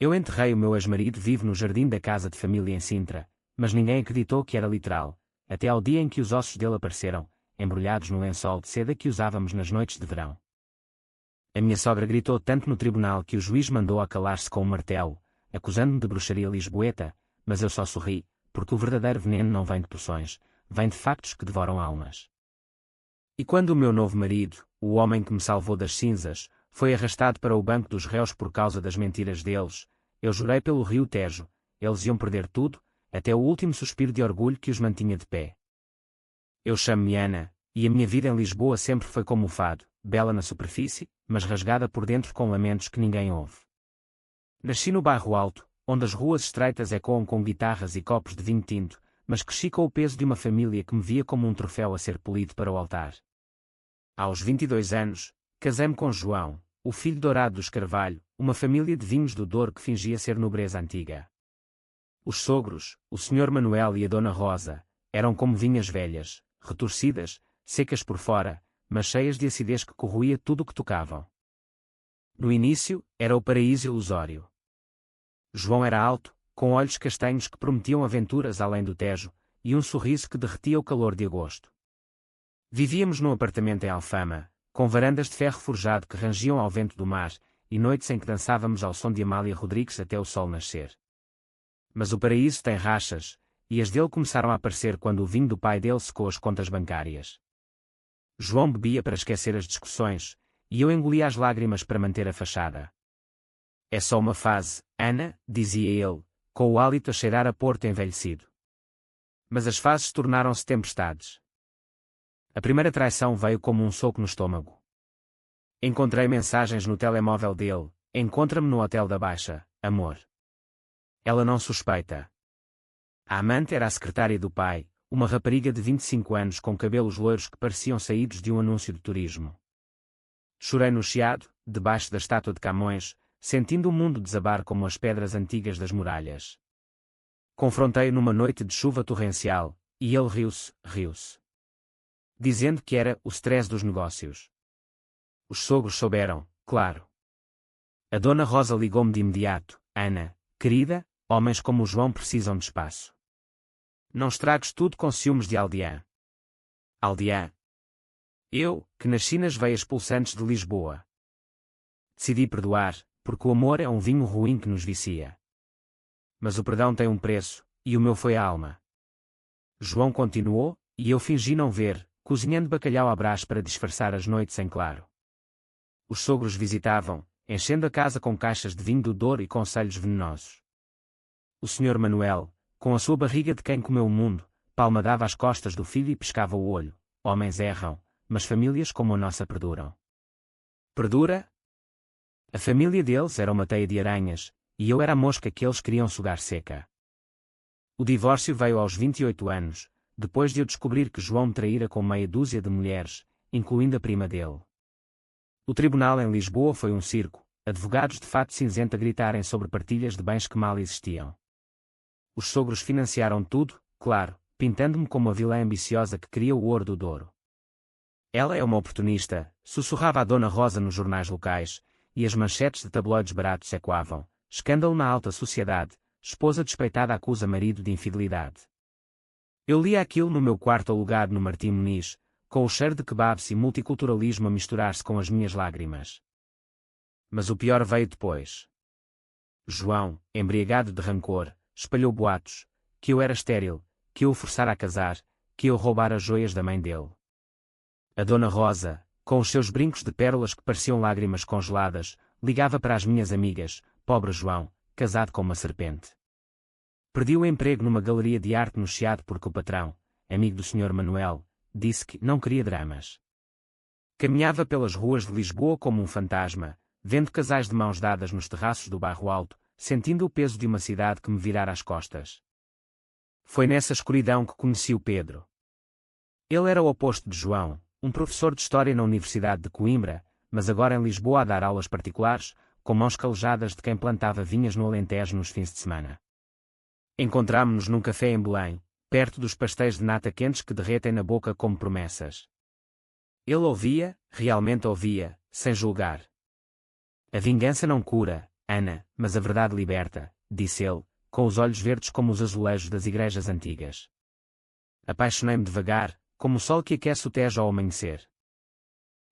Eu enterrei o meu ex-marido vivo no jardim da casa de família em Sintra, mas ninguém acreditou que era literal, até ao dia em que os ossos dele apareceram, embrulhados no lençol de seda que usávamos nas noites de verão. A minha sogra gritou tanto no tribunal que o juiz mandou-a calar-se com um martelo, acusando-me de bruxaria lisboeta, mas eu só sorri, porque o verdadeiro veneno não vem de poções, vem de factos que devoram almas. E quando o meu novo marido, o homem que me salvou das cinzas, foi arrastado para o banco dos réus por causa das mentiras deles, eu jurei pelo rio Tejo, eles iam perder tudo, até o último suspiro de orgulho que os mantinha de pé. Eu chamo-me Ana, e a minha vida em Lisboa sempre foi como o fado, bela na superfície, mas rasgada por dentro com lamentos que ninguém ouve. Nasci no bairro Alto, onde as ruas estreitas ecoam com guitarras e copos de vinho tinto, mas cresci com o peso de uma família que me via como um troféu a ser polido para o altar. Aos 22 anos, casei-me com João, o filho dourado dos Carvalho, uma família de vinhos do Douro que fingia ser nobreza antiga. Os sogros, o Sr. Manuel e a Dona Rosa, eram como vinhas velhas, retorcidas, secas por fora, mas cheias de acidez que corroía tudo o que tocavam. No início, era o paraíso ilusório. João era alto, com olhos castanhos que prometiam aventuras além do Tejo, e um sorriso que derretia o calor de agosto. Vivíamos num apartamento em Alfama, com varandas de ferro forjado que rangiam ao vento do mar, e noites em que dançávamos ao som de Amália Rodrigues até o sol nascer. Mas o paraíso tem rachas, e as dele começaram a aparecer quando o vinho do pai dele secou as contas bancárias. João bebia para esquecer as discussões, e eu engolia as lágrimas para manter a fachada. É só uma fase, Ana, dizia ele, com o hálito a cheirar a porto envelhecido. Mas as fases tornaram-se tempestades. A primeira traição veio como um soco no estômago. Encontrei mensagens no telemóvel dele: encontra-me no Hotel da Baixa, amor. Ela não suspeita. A amante era a secretária do pai, uma rapariga de 25 anos com cabelos loiros que pareciam saídos de um anúncio de turismo. Chorei no chiado, debaixo da estátua de Camões, sentindo o mundo desabar como as pedras antigas das muralhas. Confrontei-o numa noite de chuva torrencial, e ele riu-se. Dizendo que era o stress dos negócios. Os sogros souberam, claro. A Dona Rosa ligou-me de imediato: Ana, querida, homens como o João precisam de espaço. Não estragues tudo com ciúmes de aldeã. Aldeã? Eu, que nasci nas veias pulsantes de Lisboa. Decidi perdoar, porque o amor é um vinho ruim que nos vicia. Mas o perdão tem um preço, e o meu foi a alma. João continuou, e eu fingi não ver, cozinhando bacalhau à brás para disfarçar as noites em claro. Os sogros visitavam, enchendo a casa com caixas de vinho do Douro e conselhos venenosos. O Sr. Manuel, com a sua barriga de quem comeu o mundo, palmadava as costas do filho e pescava o olho. Homens erram, mas famílias como a nossa perduram. Perdura? A família deles era uma teia de aranhas, e eu era a mosca que eles queriam sugar seca. O divórcio veio aos 28 anos, depois de eu descobrir que João me traíra com meia dúzia de mulheres, incluindo a prima dele. O tribunal em Lisboa foi um circo, advogados de fato cinzento a gritarem sobre partilhas de bens que mal existiam. Os sogros financiaram tudo, claro, pintando-me como a vilã ambiciosa que queria o ouro do Douro. Ela é uma oportunista, sussurrava a Dona Rosa nos jornais locais, e as manchetes de tabloides baratos ecoavam: escândalo na alta sociedade, esposa despeitada acusa marido de infidelidade. Eu lia aquilo no meu quarto alugado no Martim Muniz, com o cheiro de kebabs e multiculturalismo a misturar-se com as minhas lágrimas. Mas o pior veio depois. João, embriagado de rancor, espalhou boatos, que eu era estéril, que eu o forçara a casar, que eu roubara joias da mãe dele. A Dona Rosa, com os seus brincos de pérolas que pareciam lágrimas congeladas, ligava para as minhas amigas: pobre João, casado com uma serpente. Perdi o emprego numa galeria de arte no Chiado porque o patrão, amigo do Sr. Manuel, disse que não queria dramas. Caminhava pelas ruas de Lisboa como um fantasma, vendo casais de mãos dadas nos terraços do bairro Alto, sentindo o peso de uma cidade que me virara as costas. Foi nessa escuridão que conheci o Pedro. Ele era o oposto de João, um professor de História na Universidade de Coimbra, mas agora em Lisboa a dar aulas particulares, com mãos calejadas de quem plantava vinhas no Alentejo nos fins de semana. Encontrámo-nos num café em Belém, perto dos pastéis de nata quentes que derretem na boca como promessas. Ele ouvia, realmente ouvia, sem julgar. A vingança não cura, Ana, mas a verdade liberta, disse ele, com os olhos verdes como os azulejos das igrejas antigas. Apaixonei-me devagar, como o sol que aquece o Tejo ao amanhecer.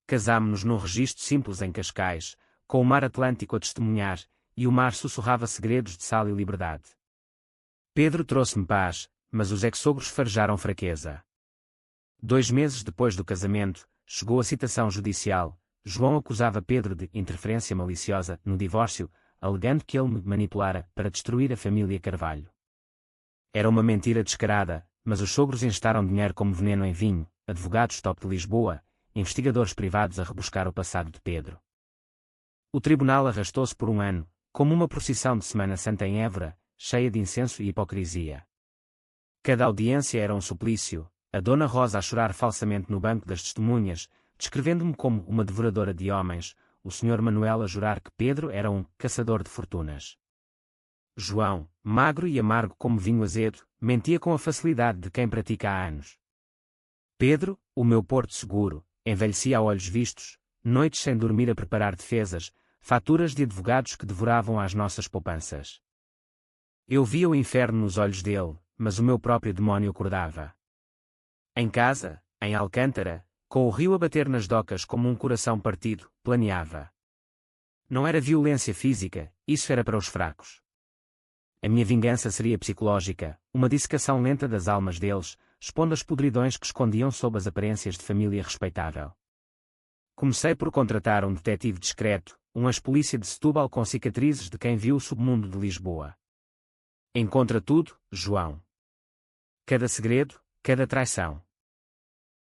Casámo-nos num registro simples em Cascais, com o mar Atlântico a testemunhar, e o mar sussurrava segredos de sal e liberdade. Pedro trouxe-me paz, mas os ex-sogros farejaram fraqueza. 2 meses depois do casamento, chegou a citação judicial. João acusava Pedro de interferência maliciosa no divórcio, alegando que ele me manipulara para destruir a família Carvalho. Era uma mentira descarada, mas os sogros instaram dinheiro como veneno em vinho, advogados top de Lisboa, investigadores privados a rebuscar o passado de Pedro. O tribunal arrastou-se por 1 ano, como uma procissão de Semana Santa em Évora, cheia de incenso e hipocrisia. Cada audiência era um suplício, a Dona Rosa a chorar falsamente no banco das testemunhas, descrevendo-me como uma devoradora de homens, o Sr. Manuel a jurar que Pedro era um caçador de fortunas. João, magro e amargo como vinho azedo, mentia com a facilidade de quem pratica há anos. Pedro, o meu porto seguro, envelhecia a olhos vistos, noites sem dormir a preparar defesas, faturas de advogados que devoravam as nossas poupanças. Eu via o inferno nos olhos dele, mas o meu próprio demónio acordava. Em casa, em Alcântara, com o rio a bater nas docas como um coração partido, planeava. Não era violência física, isso era para os fracos. A minha vingança seria psicológica, uma dissecação lenta das almas deles, expondo as podridões que escondiam sob as aparências de família respeitável. Comecei por contratar um detetive discreto, um ex-polícia de Setúbal com cicatrizes de quem viu o submundo de Lisboa. Encontra tudo, João. Cada segredo, cada traição.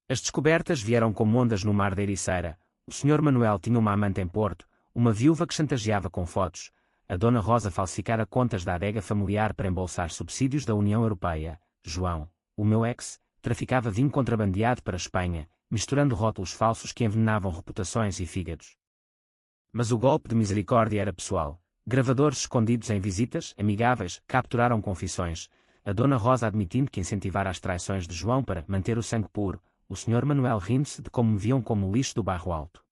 As descobertas vieram como ondas no mar da Ericeira. O Sr. Manuel tinha uma amante em Porto, uma viúva que chantageava com fotos. A Dona Rosa falsificara contas da adega familiar para embolsar subsídios da União Europeia. João, o meu ex, traficava vinho contrabandeado para a Espanha, misturando rótulos falsos que envenenavam reputações e fígados. Mas o golpe de misericórdia era pessoal. Gravadores escondidos em visitas amigáveis capturaram confissões. A Dona Rosa admitindo que incentivara as traições de João para manter o sangue puro. O Sr. Manuel rindo-se de como me viam como lixo do barro alto.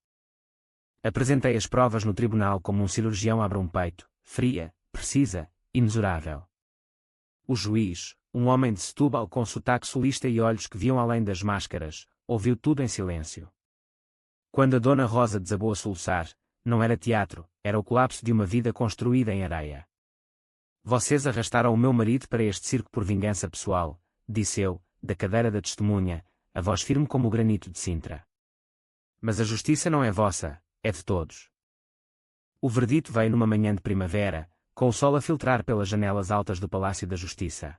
Apresentei as provas no tribunal como um cirurgião abre um peito, fria, precisa, imesurável. O juiz, um homem de Setúbal com sotaque sulista e olhos que viam além das máscaras, ouviu tudo em silêncio. Quando a Dona Rosa desabou a soluçar, não era teatro, era o colapso de uma vida construída em areia. Vocês arrastaram o meu marido para este circo por vingança pessoal, disse eu, da cadeira da testemunha, a voz firme como o granito de Sintra. Mas a justiça não é vossa, é de todos. O verdito veio numa manhã de primavera, com o sol a filtrar pelas janelas altas do Palácio da Justiça.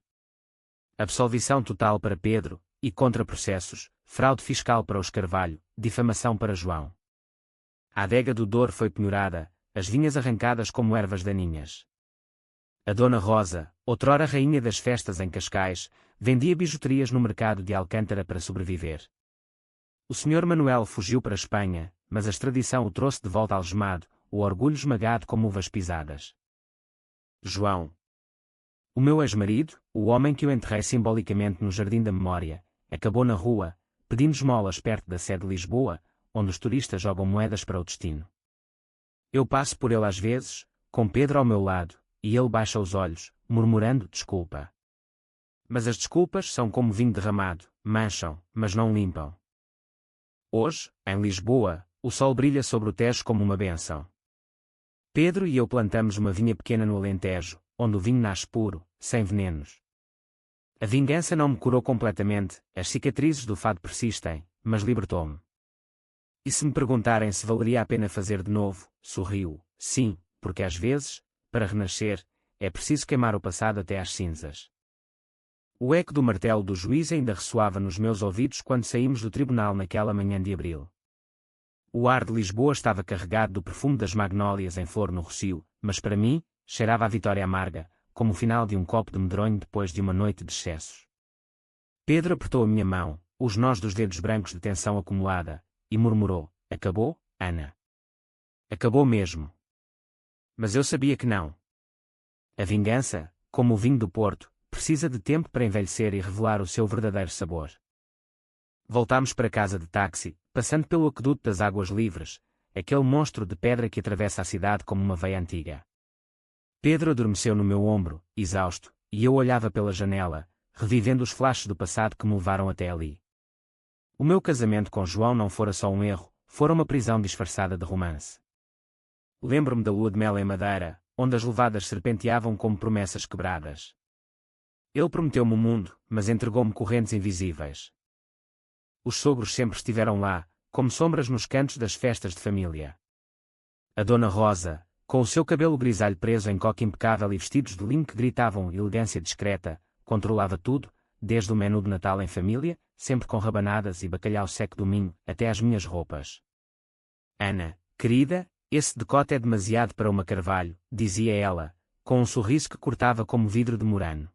Absolvição total para Pedro, e contraprocessos, fraude fiscal para os Carvalho, difamação para João. A adega do Douro foi penhorada, as vinhas arrancadas como ervas daninhas. A Dona Rosa, outrora rainha das festas em Cascais, vendia bijuterias no mercado de Alcântara para sobreviver. O Sr. Manuel fugiu para a Espanha, mas a extradição o trouxe de volta algemado, o orgulho esmagado como uvas pisadas. João. O meu ex-marido, o homem que eu enterrei simbolicamente no Jardim da Memória, acabou na rua, pedindo esmolas perto da sede de Lisboa, onde os turistas jogam moedas para o destino. Eu passo por ele às vezes, com Pedro ao meu lado, e ele baixa os olhos, murmurando desculpa. Mas as desculpas são como vinho derramado, mancham, mas não limpam. Hoje, em Lisboa, o sol brilha sobre o Tejo como uma bênção. Pedro e eu plantamos uma vinha pequena no Alentejo, onde o vinho nasce puro, sem venenos. A vingança não me curou completamente, as cicatrizes do fado persistem, mas libertou-me. E se me perguntarem se valeria a pena fazer de novo, sorriu, sim, porque às vezes, para renascer, é preciso queimar o passado até às cinzas. O eco do martelo do juiz ainda ressoava nos meus ouvidos quando saímos do tribunal naquela manhã de abril. O ar de Lisboa estava carregado do perfume das magnólias em flor no Rocio, mas para mim, cheirava a vitória amarga, como o final de um copo de medronho depois de uma noite de excessos. Pedro apertou a minha mão, os nós dos dedos brancos de tensão acumulada, e murmurou, acabou, Ana? Acabou mesmo. Mas eu sabia que não. A vingança, como o vinho do Porto, precisa de tempo para envelhecer e revelar o seu verdadeiro sabor. Voltámos para casa de táxi, passando pelo aqueduto das Águas Livres, aquele monstro de pedra que atravessa a cidade como uma veia antiga. Pedro adormeceu no meu ombro, exausto, e eu olhava pela janela, revivendo os flashes do passado que me levaram até ali. O meu casamento com João não fora só um erro, fora uma prisão disfarçada de romance. Lembro-me da lua de mel em Madeira, onde as levadas serpenteavam como promessas quebradas. Ele prometeu-me o mundo, mas entregou-me correntes invisíveis. Os sogros sempre estiveram lá, como sombras nos cantos das festas de família. A Dona Rosa, com o seu cabelo grisalho preso em coque impecável e vestidos de linho que gritavam elegância discreta, controlava tudo, desde o menu de Natal em família, sempre com rabanadas e bacalhau seco do Minho, até às minhas roupas. Ana, querida, esse decote é demasiado para uma Carvalho, dizia ela, com um sorriso que cortava como vidro de murano.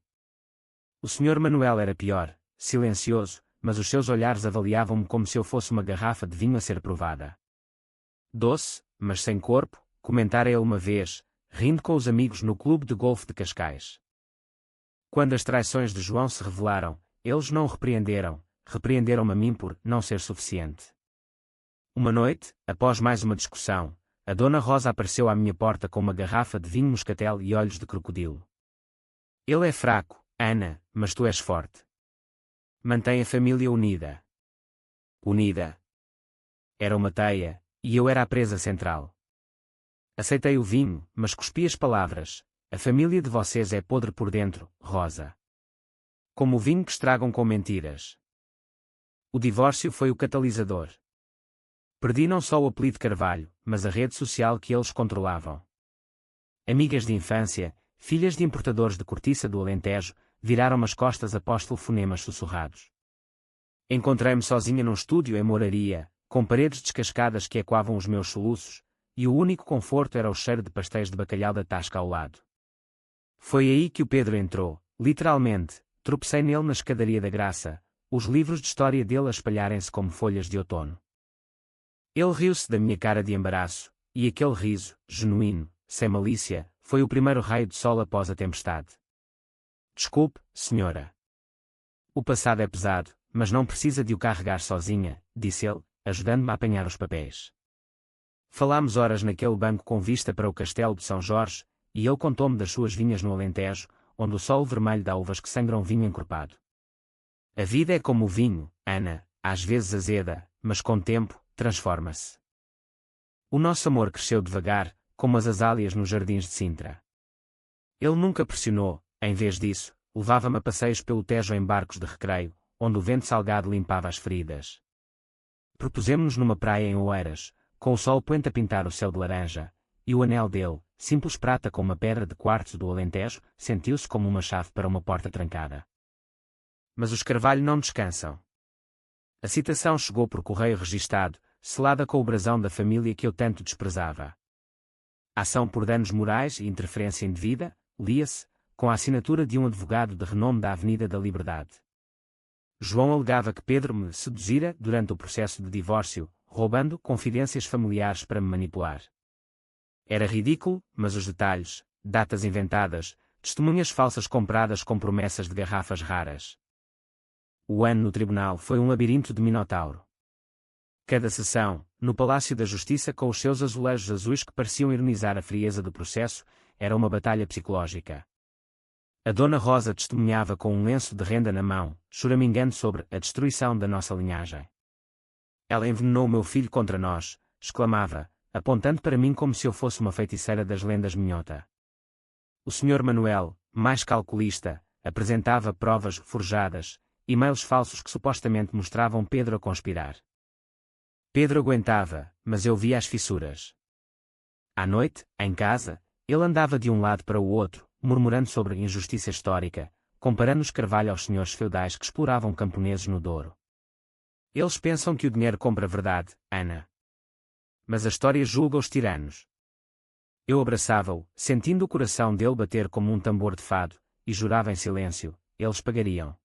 O Sr. Manuel era pior, silencioso, mas os seus olhares avaliavam-me como se eu fosse uma garrafa de vinho a ser provada. Doce, mas sem corpo, comentara ele uma vez, rindo com os amigos no clube de golfe de Cascais. Quando as traições de João se revelaram, eles não o repreenderam, repreenderam-me a mim por não ser suficiente. Uma noite, após mais uma discussão, a Dona Rosa apareceu à minha porta com uma garrafa de vinho moscatel e olhos de crocodilo. Ele é fraco, Ana, mas tu és forte. Mantém a família unida. Unida. Era uma teia, e eu era a presa central. Aceitei o vinho, mas cuspi as palavras. A família de vocês é podre por dentro, Rosa. Como o vinho que estragam com mentiras. O divórcio foi o catalisador. Perdi não só o apelido Carvalho, mas a rede social que eles controlavam. Amigas de infância, filhas de importadores de cortiça do Alentejo, viraram-me as costas após telefonemas sussurrados. Encontrei-me sozinha num estúdio em Moraria, com paredes descascadas que ecoavam os meus soluços, e o único conforto era o cheiro de pastéis de bacalhau da tasca ao lado. Foi aí que o Pedro entrou, literalmente, tropecei nele na escadaria da Graça, os livros de história dele a espalharem-se como folhas de outono. Ele riu-se da minha cara de embaraço, e aquele riso, genuíno, sem malícia, foi o primeiro raio de sol após a tempestade. Desculpe, senhora. O passado é pesado, mas não precisa de o carregar sozinha, disse ele, ajudando-me a apanhar os papéis. Falámos horas naquele banco com vista para o castelo de São Jorge, e ele contou-me das suas vinhas no Alentejo, onde o sol vermelho dá uvas que sangram vinho encorpado. A vida é como o vinho, Ana, às vezes azeda, mas com tempo, transforma-se. O nosso amor cresceu devagar, como as azáleas nos jardins de Sintra. Ele nunca pressionou, em vez disso, levava-me a passeios pelo Tejo em barcos de recreio, onde o vento salgado limpava as feridas. Propusemo-nos numa praia em Oeiras, com o sol poente a pintar o céu de laranja, e o anel dele, simples prata com uma pedra de quartzo do Alentejo, sentiu-se como uma chave para uma porta trancada. Mas os Carvalho não descansam. A citação chegou por correio registado, selada com o brasão da família que eu tanto desprezava. Ação por danos morais e interferência indevida, lia-se, com a assinatura de um advogado de renome da Avenida da Liberdade. João alegava que Pedro me seduzira durante o processo de divórcio, roubando confidências familiares para me manipular. Era ridículo, mas os detalhes, datas inventadas, testemunhas falsas compradas com promessas de garrafas raras. O ano no tribunal foi um labirinto de minotauro. Cada sessão, no Palácio da Justiça com os seus azulejos azuis que pareciam ironizar a frieza do processo, era uma batalha psicológica. A Dona Rosa testemunhava com um lenço de renda na mão, choramingando sobre a destruição da nossa linhagem. Ela envenenou meu filho contra nós, exclamava, apontando para mim como se eu fosse uma feiticeira das lendas minhota. O Sr. Manuel, mais calculista, apresentava provas forjadas, e-mails falsos que supostamente mostravam Pedro a conspirar. Pedro aguentava, mas eu via as fissuras. À noite, em casa, ele andava de um lado para o outro, murmurando sobre injustiça histórica, comparando os Carvalho aos senhores feudais que exploravam camponeses no Douro. Eles pensam que o dinheiro compra a verdade, Ana. Mas a história julga os tiranos. Eu abraçava-o, sentindo o coração dele bater como um tambor de fado, e jurava em silêncio, eles pagariam.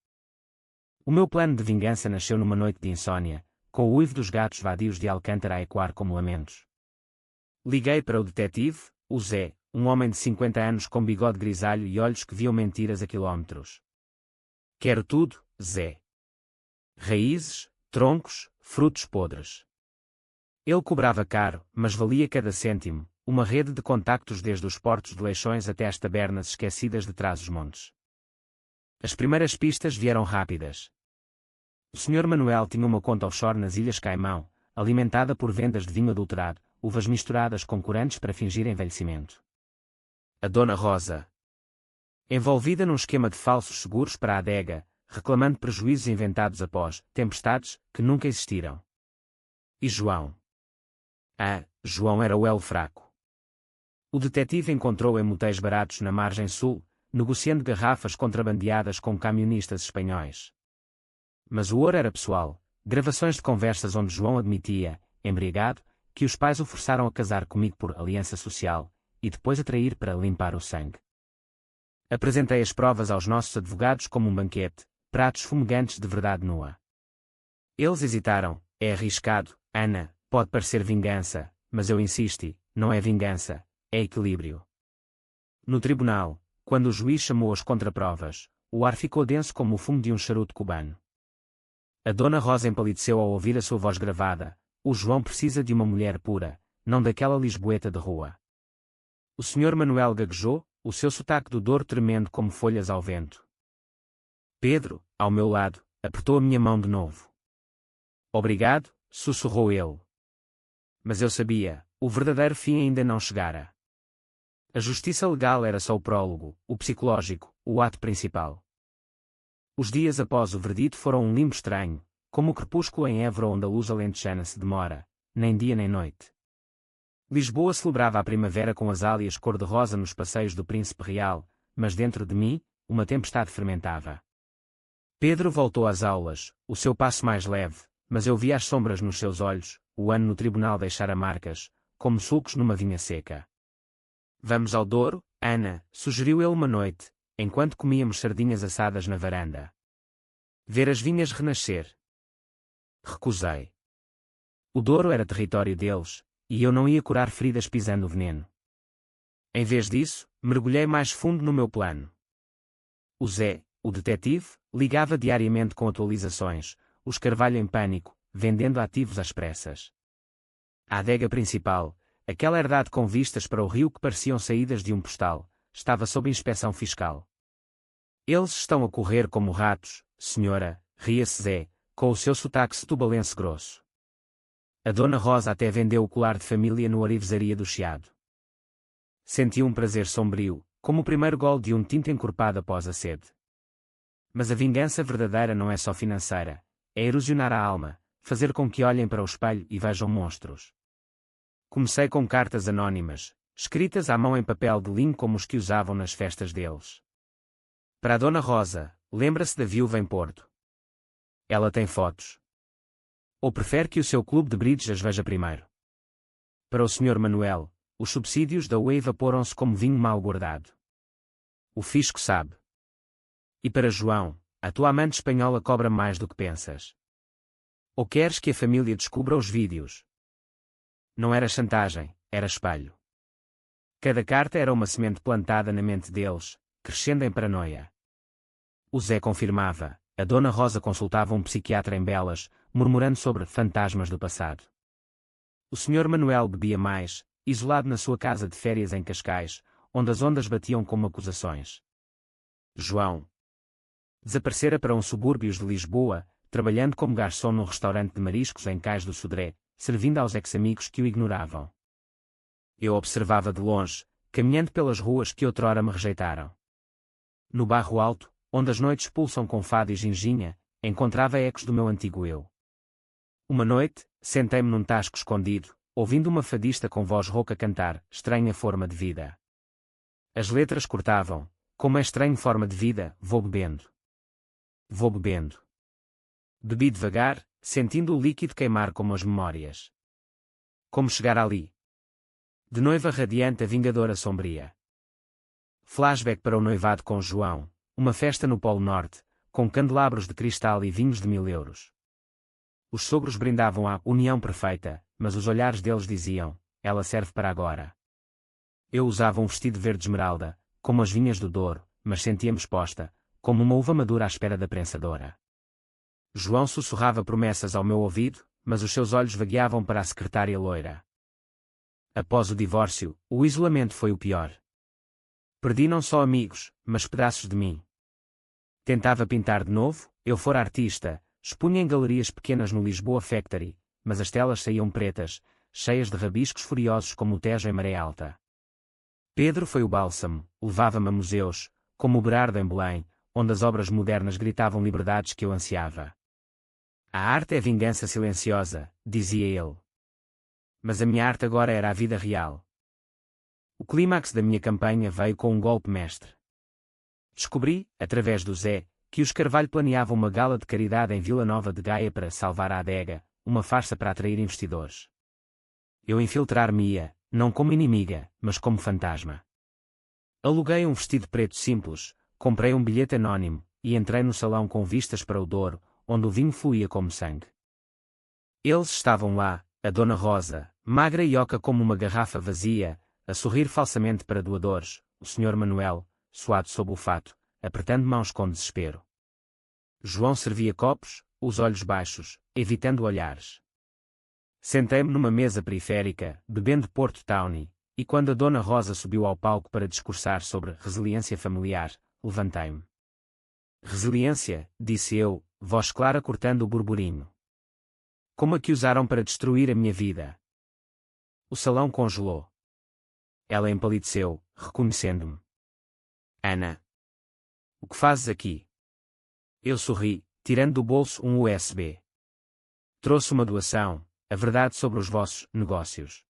O meu plano de vingança nasceu numa noite de insônia, com o uivo dos gatos vadios de Alcântara a ecoar como lamentos. Liguei para o detetive, o Zé, um homem de 50 anos com bigode grisalho e olhos que viam mentiras a quilómetros. Quero tudo, Zé. Raízes, troncos, frutos podres. Ele cobrava caro, mas valia cada cêntimo, uma rede de contactos desde os portos de Leixões até as tabernas esquecidas de Trás-os-Montes. As primeiras pistas vieram rápidas. O Sr. Manuel tinha uma conta offshore nas Ilhas Caimão, alimentada por vendas de vinho adulterado, uvas misturadas com corantes para fingir envelhecimento. A Dona Rosa, envolvida num esquema de falsos seguros para a adega, reclamando prejuízos inventados após tempestades que nunca existiram. E João? João era o elo fraco. O detetive encontrou em motéis baratos na margem sul, negociando garrafas contrabandeadas com camionistas espanhóis. Mas o ouro era pessoal, gravações de conversas onde João admitia, embriagado, que os pais o forçaram a casar comigo por aliança social, e depois a trair para limpar o sangue. Apresentei as provas aos nossos advogados como um banquete, pratos fumegantes de verdade nua. Eles hesitaram. É arriscado, Ana, pode parecer vingança, mas eu insisti, não é vingança, é equilíbrio. No tribunal, quando o juiz chamou as contraprovas, o ar ficou denso como o fumo de um charuto cubano. A Dona Rosa empalideceu ao ouvir a sua voz gravada. O João precisa de uma mulher pura, não daquela lisboeta de rua. O Sr. Manuel gaguejou, o seu sotaque do Douro tremendo como folhas ao vento. Pedro, ao meu lado, apertou a minha mão de novo. Obrigado, sussurrou ele. Mas eu sabia, o verdadeiro fim ainda não chegara. A justiça legal era só o prólogo, o psicológico, o ato principal. Os dias após o verdito foram um limbo estranho, como o crepúsculo em Évora onde a luz alentejana se demora, nem dia nem noite. Lisboa celebrava a primavera com azáleas cor-de-rosa nos passeios do Príncipe Real, mas dentro de mim, uma tempestade fermentava. Pedro voltou às aulas, o seu passo mais leve, mas eu via as sombras nos seus olhos, o ano no tribunal deixara marcas, como sulcos numa vinha seca. Vamos ao Douro, Ana, sugeriu ele uma noite, enquanto comíamos sardinhas assadas na varanda. Ver as vinhas renascer. Recusei. O Douro era território deles, e eu não ia curar feridas pisando o veneno. Em vez disso, mergulhei mais fundo no meu plano. O Zé, o detetive, ligava diariamente com atualizações, os Carvalho em pânico, vendendo ativos às pressas. A adega principal, aquela herdade com vistas para o rio que pareciam saídas de um postal, estava sob inspeção fiscal. Eles estão a correr como ratos, senhora, ria-se Zé, com o seu sotaque setubalense grosso. A Dona Rosa até vendeu o colar de família no Orivesaria do Chiado. Senti um prazer sombrio, como o primeiro gole de um tinto encorpado após a sede. Mas a vingança verdadeira não é só financeira, é erosionar a alma, fazer com que olhem para o espelho e vejam monstros. Comecei com cartas anónimas, escritas à mão em papel de linho como os que usavam nas festas deles. Para a Dona Rosa, lembra-se da viúva em Porto. Ela tem fotos. Ou prefere que o seu clube de bridge as veja primeiro? Para o Sr. Manuel, os subsídios da UE evaporam-se como vinho mal guardado. O fisco sabe. E para João, a tua amante espanhola cobra mais do que pensas. Ou queres que a família descubra os vídeos? Não era chantagem, era espelho. Cada carta era uma semente plantada na mente deles, crescendo em paranoia. O Zé confirmava, a Dona Rosa consultava um psiquiatra em Belas, murmurando sobre fantasmas do passado. O Sr. Manuel bebia mais, isolado na sua casa de férias em Cascais, onde as ondas batiam como acusações. João desaparecera para uns subúrbios de Lisboa, trabalhando como garçom num restaurante de mariscos em Cais do Sodré, servindo aos ex-amigos que o ignoravam. Eu observava de longe, caminhando pelas ruas que outrora me rejeitaram. No Barro Alto, onde as noites pulsam com fado e ginginha, encontrava ecos do meu antigo eu. Uma noite, sentei-me num tasco escondido, ouvindo uma fadista com voz rouca cantar, estranha forma de vida. As letras cortavam, como é estranha forma de vida, vou bebendo. Vou bebendo. Bebi devagar, sentindo o líquido queimar como as memórias. Como chegar ali? De noiva radiante a vingadora sombria. Flashback para o noivado com João, uma festa no Polo Norte, com candelabros de cristal e vinhos de 1000 euros. Os sogros brindavam à união perfeita, mas os olhares deles diziam, ela serve para agora. Eu usava um vestido verde esmeralda, como as vinhas do Douro, mas sentia-me exposta, como uma uva madura à espera da prensadora. João sussurrava promessas ao meu ouvido, mas os seus olhos vagueavam para a secretária loira. Após o divórcio, o isolamento foi o pior. Perdi não só amigos, mas pedaços de mim. Tentava pintar de novo, eu fora artista, expunha em galerias pequenas no Lisboa Factory, mas as telas saíam pretas, cheias de rabiscos furiosos como o Tejo em maré alta. Pedro foi o bálsamo, levava-me a museus, como o Berardo em Belém, onde as obras modernas gritavam liberdades que eu ansiava. A arte é vingança silenciosa, dizia ele. Mas a minha arte agora era a vida real. O clímax da minha campanha veio com um golpe mestre. Descobri, através do Zé, que os Carvalho planeavam uma gala de caridade em Vila Nova de Gaia para salvar a adega, uma farsa para atrair investidores. Eu infiltrar-me-ia, não como inimiga, mas como fantasma. Aluguei um vestido preto simples, comprei um bilhete anónimo, e entrei no salão com vistas para o Douro, onde o vinho fluía como sangue. Eles estavam lá, a Dona Rosa, magra e oca como uma garrafa vazia, a sorrir falsamente para doadores, o Sr. Manuel, suado sob o fato, apertando mãos com desespero. João servia copos, os olhos baixos, evitando olhares. Sentei-me numa mesa periférica, bebendo Porto Tawny, e quando a Dona Rosa subiu ao palco para discursar sobre resiliência familiar, levantei-me. Resiliência, disse eu, voz clara cortando o burburinho. Como a que usaram para destruir a minha vida? O salão congelou. Ela empalideceu, reconhecendo-me. Ana. O que fazes aqui? Eu sorri, tirando do bolso um USB. Trouxe uma doação, a verdade sobre os vossos negócios.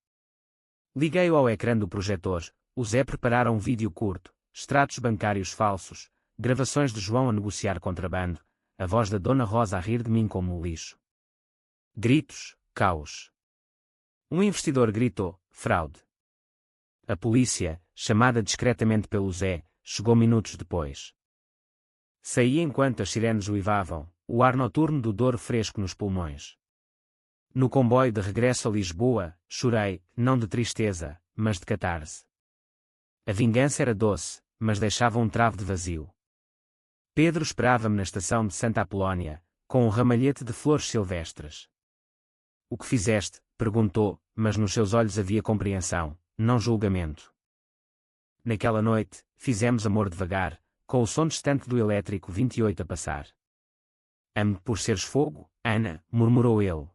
Liguei-o ao ecrã do projetor, o Zé preparara um vídeo curto, extratos bancários falsos, gravações de João a negociar contrabando, a voz da Dona Rosa a rir de mim como um lixo. Gritos, caos. Um investidor gritou, fraude. A polícia, chamada discretamente pelo Zé, chegou minutos depois. Saí enquanto as sirenes uivavam, o ar noturno do Douro fresco nos pulmões. No comboio de regresso a Lisboa, chorei, não de tristeza, mas de catarse. A vingança era doce, mas deixava um travo de vazio. Pedro esperava-me na estação de Santa Apolónia, com um ramalhete de flores silvestres. O que fizeste? Perguntou, mas nos seus olhos havia compreensão, não julgamento. Naquela noite, fizemos amor devagar, com o som distante do elétrico 28 a passar. Ame por seres fogo, Ana, murmurou ele.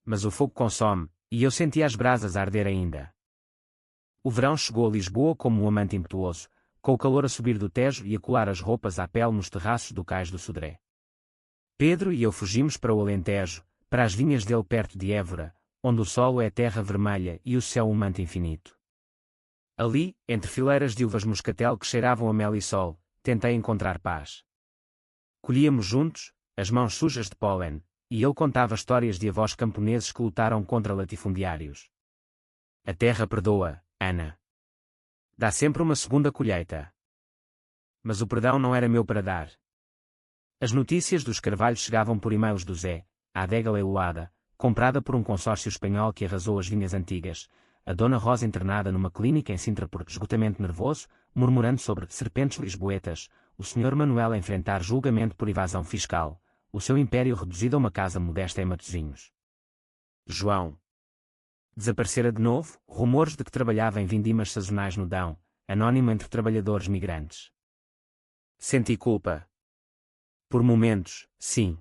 Mas o fogo consome, e eu senti as brasas a arder ainda. O verão chegou a Lisboa como um amante impetuoso, com o calor a subir do Tejo e a colar as roupas à pele nos terraços do cais do Sodré. Pedro e eu fugimos para o Alentejo, para as vinhas dele perto de Évora, onde o solo é terra vermelha e o céu um manto infinito. Ali, entre fileiras de uvas moscatel que cheiravam a mel e sol, tentei encontrar paz. Colhíamos juntos, as mãos sujas de pólen, e ele contava histórias de avós camponeses que lutaram contra latifundiários. A terra perdoa, Ana. Dá sempre uma segunda colheita. Mas o perdão não era meu para dar. As notícias dos Carvalhos chegavam por e-mails do Zé, a adega leiloada, comprada por um consórcio espanhol que arrasou as vinhas antigas, a Dona Rosa internada numa clínica em Sintra por esgotamento nervoso, murmurando sobre serpentes lisboetas, o Sr. Manuel a enfrentar julgamento por evasão fiscal, o seu império reduzido a uma casa modesta em Matosinhos. João desaparecera de novo, rumores de que trabalhava em vindimas sazonais no Dão, anónimo entre trabalhadores migrantes. Senti culpa. Por momentos, sim.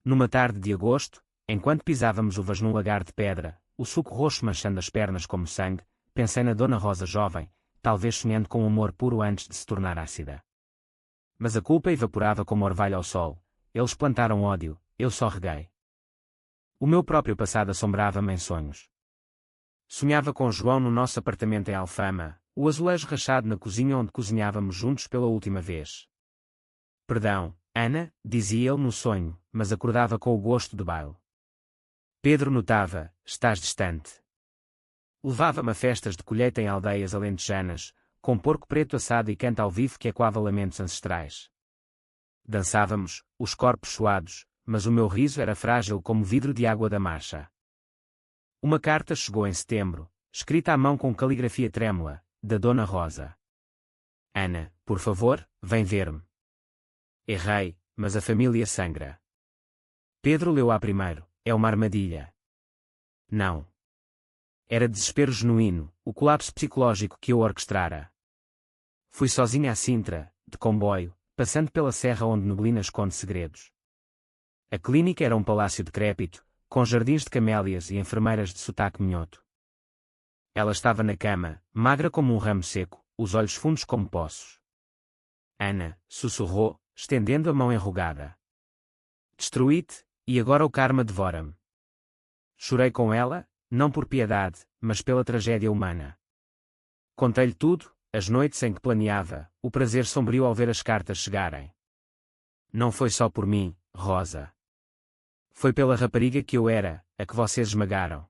Numa tarde de agosto, enquanto pisávamos uvas num lagar de pedra, o suco roxo manchando as pernas como sangue, pensei na Dona Rosa jovem, talvez sonhando com um amor puro antes de se tornar ácida. Mas a culpa evaporava como orvalho ao sol, eles plantaram ódio, eu só reguei. O meu próprio passado assombrava-me em sonhos. Sonhava com João no nosso apartamento em Alfama, o azulejo rachado na cozinha onde cozinhávamos juntos pela última vez. Perdão, Ana, dizia ele no sonho, mas acordava com o gosto de baile. Pedro notava, estás distante. Levava-me a festas de colheita em aldeias alentejanas, com porco preto assado e canto ao vivo que ecoava lamentos ancestrais. Dançávamos, os corpos suados, mas o meu riso era frágil como vidro de água da marcha. Uma carta chegou em setembro, escrita à mão com caligrafia trêmula, da Dona Rosa. Ana, por favor, vem ver-me. Errei, mas a família sangra. Pedro leu-a primeiro, é uma armadilha. Não. Era desespero genuíno, o colapso psicológico que eu orquestrara. Fui sozinha a Sintra, de comboio, passando pela serra onde neblina esconde segredos. A clínica era um palácio decrépito, com jardins de camélias e enfermeiras de sotaque minhoto. Ela estava na cama, magra como um ramo seco, os olhos fundos como poços. Ana, sussurrou, estendendo a mão enrugada. Destruí-te, e agora o karma devora-me. Chorei com ela, não por piedade, mas pela tragédia humana. Contei-lhe tudo, as noites em que planeava, o prazer sombrio ao ver as cartas chegarem. Não foi só por mim, Rosa. Foi pela rapariga que eu era, a que vocês esmagaram.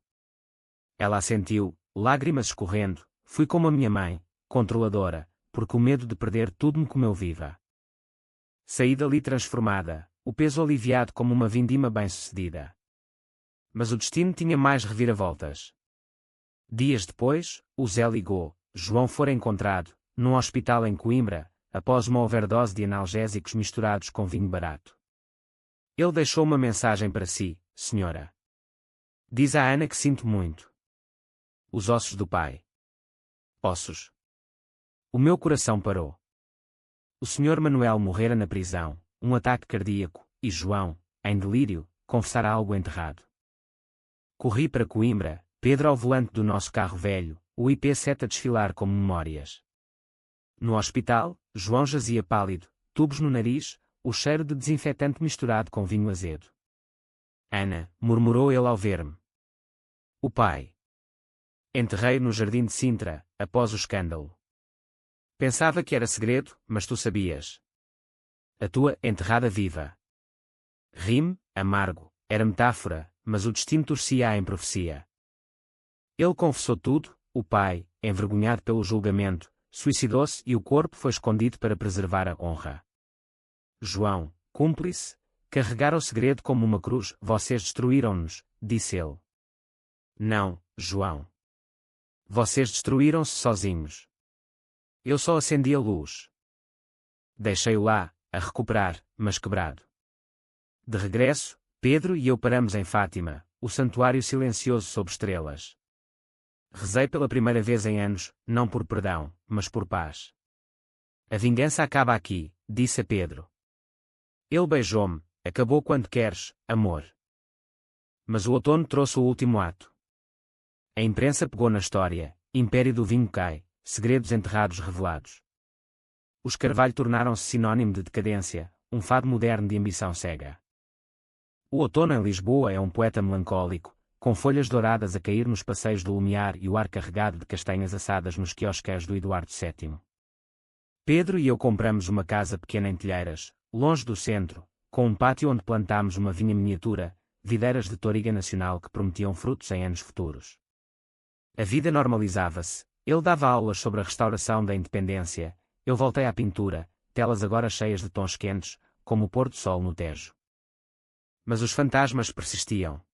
Ela assentiu, lágrimas escorrendo, fui como a minha mãe, controladora, porque o medo de perder tudo me comeu viva. Saí dali transformada, o peso aliviado como uma vindima bem-sucedida. Mas o destino tinha mais reviravoltas. Dias depois, o Zé ligou, João fora encontrado, num hospital em Coimbra, após uma overdose de analgésicos misturados com vinho barato. Ele deixou uma mensagem para si, senhora. Diz à Ana que sinto muito. Os ossos do pai. Ossos. O meu coração parou. O senhor Manuel morrera na prisão, um ataque cardíaco, e João, em delírio, confessara algo enterrado. Corri para Coimbra, Pedro ao volante do nosso carro velho, o IP7 a desfilar como memórias. No hospital, João jazia pálido, tubos no nariz, o cheiro de desinfetante misturado com vinho azedo. Ana, murmurou ele ao ver-me. O pai. Enterrei no jardim de Sintra, após o escândalo. Pensava que era segredo, mas tu sabias. A tua enterrada viva. Rime, amargo, era metáfora, mas o destino torcia-a em profecia. Ele confessou tudo, o pai, envergonhado pelo julgamento, suicidou-se e o corpo foi escondido para preservar a honra. João, cúmplice, carregara o segredo como uma cruz. Vocês destruíram-nos, disse ele. Não, João. Vocês destruíram-se sozinhos. Eu só acendi a luz. Deixei-o lá, a recuperar, mas quebrado. De regresso, Pedro e eu paramos em Fátima, o santuário silencioso sob estrelas. Rezei pela primeira vez em anos, não por perdão, mas por paz. A vingança acaba aqui, disse a Pedro. Ele beijou-me, acabou quando queres, amor. Mas o outono trouxe o último ato. A imprensa pegou na história, Império do Vinho cai, segredos enterrados revelados. Os Carvalho tornaram-se sinónimo de decadência, um fado moderno de ambição cega. O outono em Lisboa é um poeta melancólico, com folhas douradas a cair nos passeios do Lumiar e o ar carregado de castanhas assadas nos quiosques do Eduardo VII. Pedro e eu compramos uma casa pequena em Telheiras, longe do centro, com um pátio onde plantámos uma vinha miniatura, videiras de toriga nacional que prometiam frutos em anos futuros. A vida normalizava-se, ele dava aulas sobre a restauração da independência, eu voltei à pintura, telas agora cheias de tons quentes, como o pôr do sol no Tejo. Mas os fantasmas persistiam.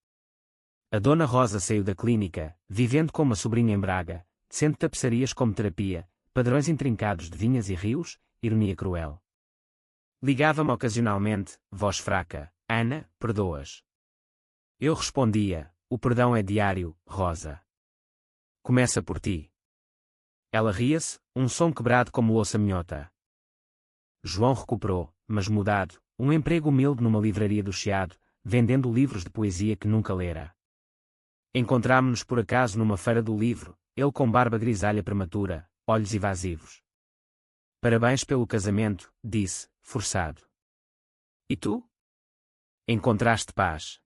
A Dona Rosa saiu da clínica, vivendo com uma sobrinha em Braga, tecendo tapeçarias como terapia, padrões intrincados de vinhas e rios, ironia cruel. Ligava-me ocasionalmente, voz fraca, Ana, perdoas? Eu respondia, o perdão é diário, Rosa. Começa por ti. Ela ria-se, um som quebrado como louça minhota. João recuperou, mas mudado, um emprego humilde numa livraria do Chiado, vendendo livros de poesia que nunca lera. Encontrámo-nos por acaso numa feira do livro, ele com barba grisalha prematura, olhos evasivos. Parabéns pelo casamento, disse, forçado. E tu? Encontraste paz?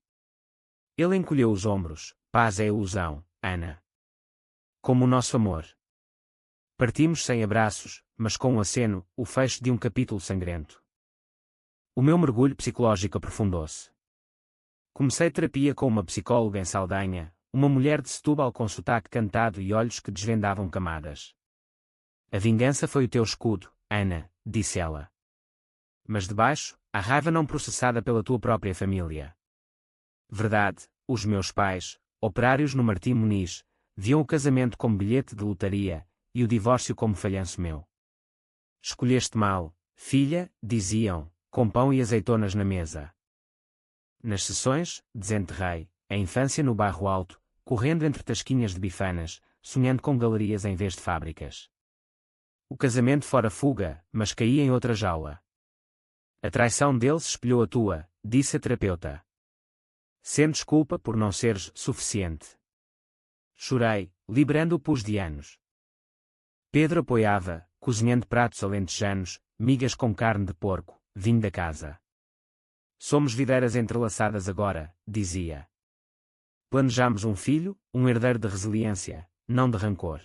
Ele encolheu os ombros, paz é ilusão, Ana. Como o nosso amor. Partimos sem abraços, mas com um aceno, o fecho de um capítulo sangrento. O meu mergulho psicológico aprofundou-se. Comecei terapia com uma psicóloga em Saldanha, uma mulher de Setúbal com sotaque cantado e olhos que desvendavam camadas. A vingança foi o teu escudo, Ana, disse ela. Mas debaixo, a raiva não processada pela tua própria família. Verdade, os meus pais, operários no Martim Muniz, viam o casamento como bilhete de lotaria, e o divórcio como falhanço meu. Escolheste mal, filha, diziam, com pão e azeitonas na mesa. Nas sessões, desenterrei, a infância no Bairro Alto, correndo entre tasquinhas de bifanas, sonhando com galerias em vez de fábricas. O casamento fora fuga, mas caía em outra jaula. A traição deles espelhou a tua, disse a terapeuta. Sentes culpa por não seres suficiente. Chorei, liberando o pus de anos. Pedro apoiava, cozinhando pratos alentejanos, migas com carne de porco, vinho da casa. Somos videiras entrelaçadas agora, dizia. Planejamos um filho, um herdeiro de resiliência, não de rancor.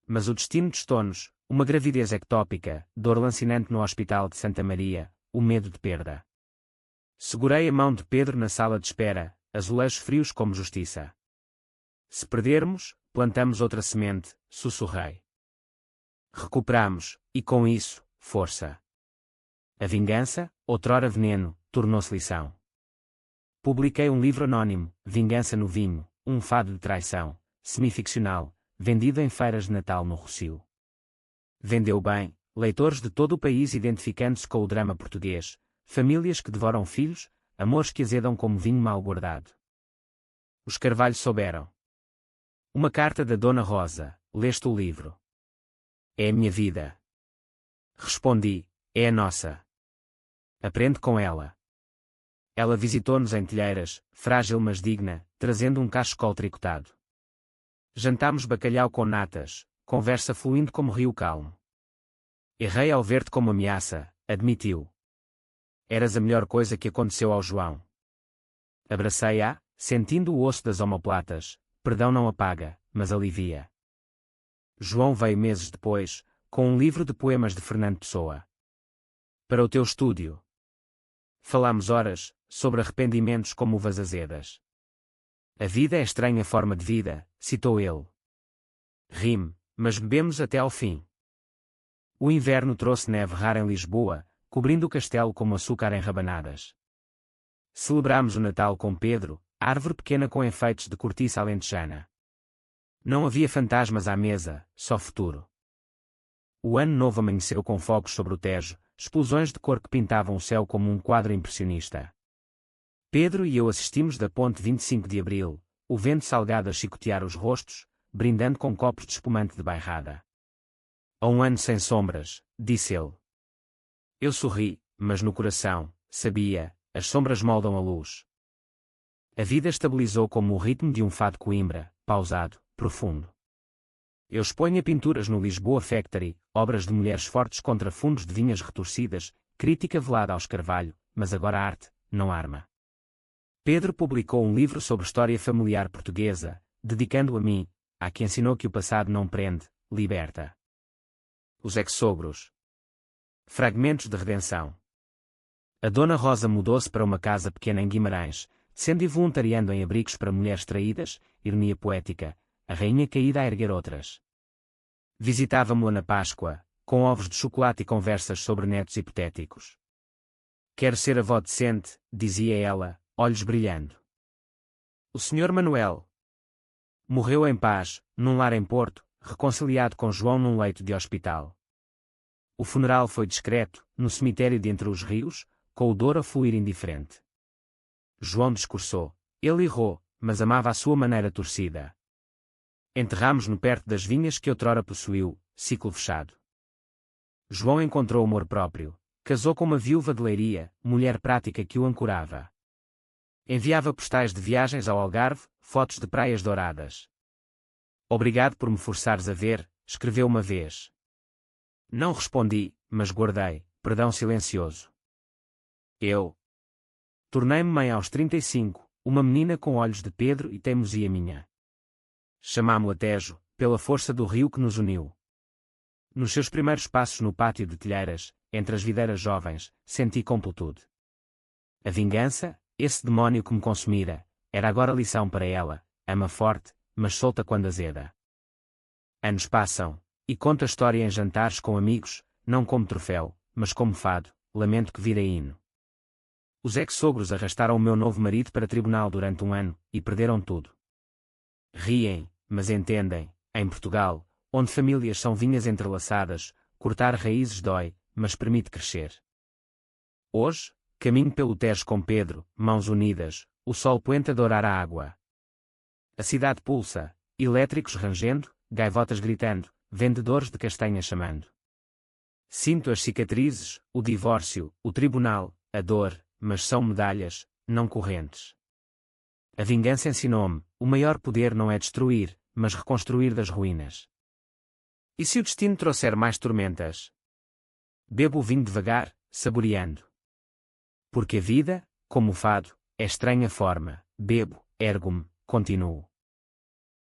Mas o destino testou-nos, uma gravidez ectópica, dor lancinante no hospital de Santa Maria, o medo de perda. Segurei a mão de Pedro na sala de espera, azulejos frios como justiça. Se perdermos, plantamos outra semente, sussurrei. Recuperamos, e com isso, força. A vingança, outrora veneno, tornou-se lição. Publiquei um livro anónimo, Vingança no Vinho, um fado de traição, semificcional, vendido em feiras de Natal no Rossio. Vendeu bem, leitores de todo o país identificando-se com o drama português, famílias que devoram filhos, amores que azedam como vinho mal guardado. Os Carvalho souberam. Uma carta da Dona Rosa, leste o livro. É a minha vida. Respondi, é a nossa. Aprende com ela. Ela visitou-nos em Telheiras, frágil mas digna, trazendo um cachecol tricotado. Jantámos bacalhau com natas, conversa fluindo como rio calmo. Errei ao ver-te como ameaça, admitiu. Eras a melhor coisa que aconteceu ao João. Abracei-a, sentindo o osso das omoplatas, perdão não apaga, mas alivia. João veio meses depois, com um livro de poemas de Fernando Pessoa. Para o teu estúdio. Falámos horas, sobre arrependimentos como uvas azedas. A vida é estranha forma de vida, citou ele. Rime, mas bebemos até ao fim. O inverno trouxe neve rara em Lisboa, cobrindo o castelo como açúcar em rabanadas. Celebramos o Natal com Pedro, árvore pequena com enfeites de cortiça alentejana. Não havia fantasmas à mesa, só futuro. O ano novo amanheceu com fogos sobre o Tejo, explosões de cor que pintavam o céu como um quadro impressionista. Pedro e eu assistimos da ponte 25 de Abril, o vento salgado a chicotear os rostos, brindando com copos de espumante de bairrada. A um ano sem sombras, disse ele. Eu sorri, mas no coração, sabia, as sombras moldam a luz. A vida estabilizou como o ritmo de um fado Coimbra, pausado, profundo. Eu exponho pinturas no Lisboa Factory, obras de mulheres fortes contra fundos de vinhas retorcidas, crítica velada aos Carvalho, mas agora arte, não arma. Pedro publicou um livro sobre história familiar portuguesa, dedicando-o a mim, a que ensinou que o passado não prende, liberta. Os ex-sogros. Fragmentos de redenção. A Dona Rosa mudou-se para uma casa pequena em Guimarães, sendo e voluntariando em abrigos para mulheres traídas, ironia poética, a rainha caída a erguer outras. Visitava-me-la na Páscoa, com ovos de chocolate e conversas sobre netos hipotéticos. Quero ser avó decente, dizia ela, olhos brilhando. O Sr. Manuel morreu em paz, num lar em Porto, reconciliado com João num leito de hospital. O funeral foi discreto, no cemitério de Entre os Rios, com o Douro a fluir indiferente. João discursou. Ele errou, mas amava à sua maneira torcida. Enterramos-no perto das vinhas que outrora possuiu, ciclo fechado. João encontrou amor próprio, casou com uma viúva de Leiria, mulher prática que o ancorava. Enviava postais de viagens ao Algarve, fotos de praias douradas. Obrigado por me forçares a ver, escreveu uma vez. Não respondi, mas guardei, perdão silencioso. Eu tornei-me mãe aos 35, uma menina com olhos de Pedro e teimosia minha. Chamámo-la Tejo, pela força do rio que nos uniu. Nos seus primeiros passos no pátio de Telheiras, entre as videiras jovens, senti completude. A vingança, esse demónio que me consumira, era agora lição para ela, ama forte, mas solta quando azeda. Anos passam, e conto a história em jantares com amigos, não como troféu, mas como fado, lamento que vira hino. Os ex-sogros arrastaram o meu novo marido para tribunal durante um ano, e perderam tudo. Riem, mas entendem, em Portugal, onde famílias são vinhas entrelaçadas, cortar raízes dói, mas permite crescer. Hoje, caminho pelo Tejo com Pedro, mãos unidas, o sol poente a dourar a água. A cidade pulsa, elétricos rangendo, gaivotas gritando, vendedores de castanhas chamando. Sinto as cicatrizes, o divórcio, o tribunal, a dor, mas são medalhas, não correntes. A vingança ensinou-me, o maior poder não é destruir, mas reconstruir das ruínas. E se o destino trouxer mais tormentas? Bebo o vinho devagar, saboreando. Porque a vida, como o fado, é estranha forma, bebo, ergo-me, continuo.